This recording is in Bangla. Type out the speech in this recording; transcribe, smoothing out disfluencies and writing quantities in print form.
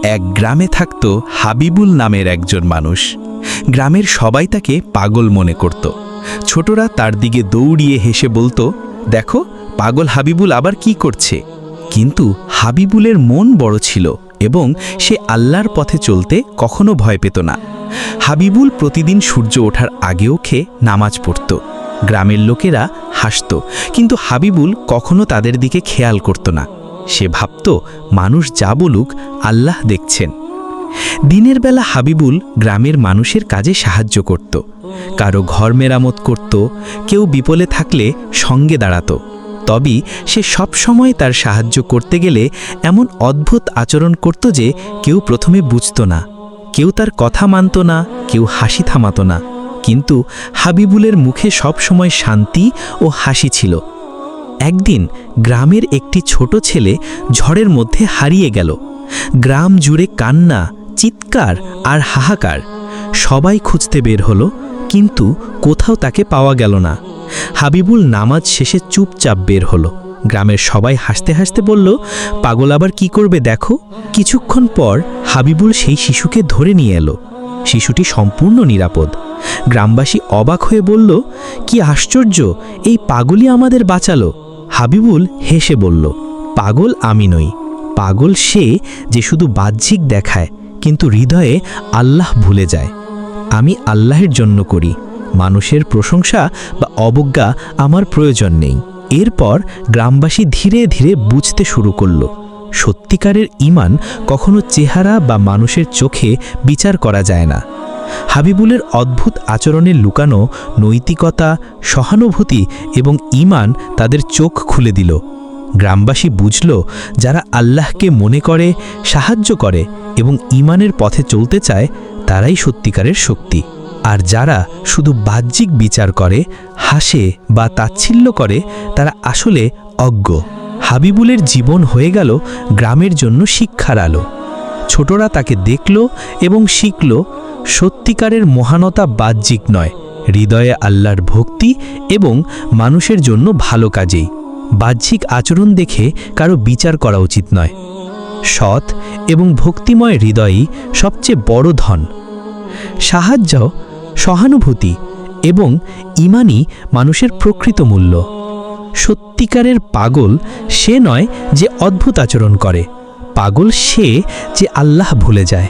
এক গ্রামে থাকত হাবিবুল নামের একজন মানুষ। গ্রামের সবাই তাকে পাগল মনে করত। ছোটরা তার দিকে দৌড়িয়ে হেসে বলতো, দেখো পাগল হাবিবুল আবার কি করছে। কিন্তু হাবিবুলের মন বড় ছিল এবং সে আল্লাহর পথে চলতে কখনো ভয় পেত না। হাবিবুল প্রতিদিন সূর্য ওঠার আগে উঠে নামাজ পড়ত। গ্রামের লোকেরা হাসত, কিন্তু হাবিবুল কখনো তাদের দিকে খেয়াল করত না। সে ভাবত, মানুষ যা বলুক আল্লাহ দেখছেন। দিনের বেলা হাবিবুল গ্রামের মানুষের কাজে সাহায্য করত। কারো ঘর মেরামত করত, কেউ বিপদে থাকলে সঙ্গে দাঁড়াত। তবে সে সব সময় তার সাহায্য করতে গেলে এমন অদ্ভুত আচরণ করত যে কেউ প্রথমে বুঝত না। কেউ তার কথা মানত না, কেউ হাসি থামাত না। কিন্তু হাবিবুলের মুখে সব সময় শান্তি ও হাসি ছিল। একদিন গ্রামের একটি ছোট ছেলে ঝড়ের মধ্যে হারিয়ে গেল। গ্রাম জুড়ে কান্না, চিৎকার আর হাহাকার। সবাই খুঁজতে বের হলো, কিন্তু কোথাও তাকে পাওয়া গেল না। হাবিবুল নামাজ শেষে চুপচাপ বের হলো। গ্রামের সবাই হাসতে হাসতে বলল, পাগল আবার কি করবে দেখো। কিছুক্ষণ পর হাবিবুল সেই শিশুকে ধরে নিয়ে এলো। শিশুটি সম্পূর্ণ নিরাপদ। গ্রামবাসী অবাক হয়ে বলল, কি আশ্চর্য, এই পাগলই আমাদের বাঁচালো। হাবিবুল হেসে বলল, পাগল আমি নই, পাগল সে যে শুধু বাহ্যিক দেখায় কিন্তু হৃদয়ে আল্লাহ ভুলে যায়। আমি আল্লাহের জন্য করি, মানুষের প্রশংসা বা অবজ্ঞা আমার প্রয়োজন নেই। এরপর গ্রামবাসী ধীরে ধীরে বুঝতে শুরু করল, সত্যিকারের ঈমান কখনো চেহারা বা মানুষের চোখে বিচার করা যায় না। হাবিবুলের অদ্ভুত আচরণে লুকানো নৈতিকতা, সহানুভূতি এবং ঈমান তাদের চোখ খুলে দিল। গ্রামবাসী বুঝল, যারা আল্লাহকে মনে করে, সাহায্য করে এবং ঈমানের পথে চলতে চায় তারাই সত্যিকারের শক্তি। আর যারা শুধু বাহ্যিক বিচার করে, হাসে বা তাচ্ছিল্য করে তারা আসলে অজ্ঞ। হাবিবুলের জীবন হয়ে গেল গ্রামের জন্য শিক্ষার আলো। ছোটরা তাকে দেখল এবং শিখল, সত্যিকারের মহানতা বাহ্যিক নয়, হৃদয়ে আল্লাহর ভক্তি এবং মানুষের জন্য ভালো কাজেই। বাহ্যিক আচরণ দেখে কারো বিচার করা উচিত নয়। সৎ এবং ভক্তিময় হৃদয়ই সবচেয়ে বড় ধন। সাহায্য, সহানুভূতি এবং ঈমানই মানুষের প্রকৃত মূল্য। সত্যিকারের পাগল সে নয় যে অদ্ভুত আচরণ করে, পাগল সে যে আল্লাহ ভুলে যায়।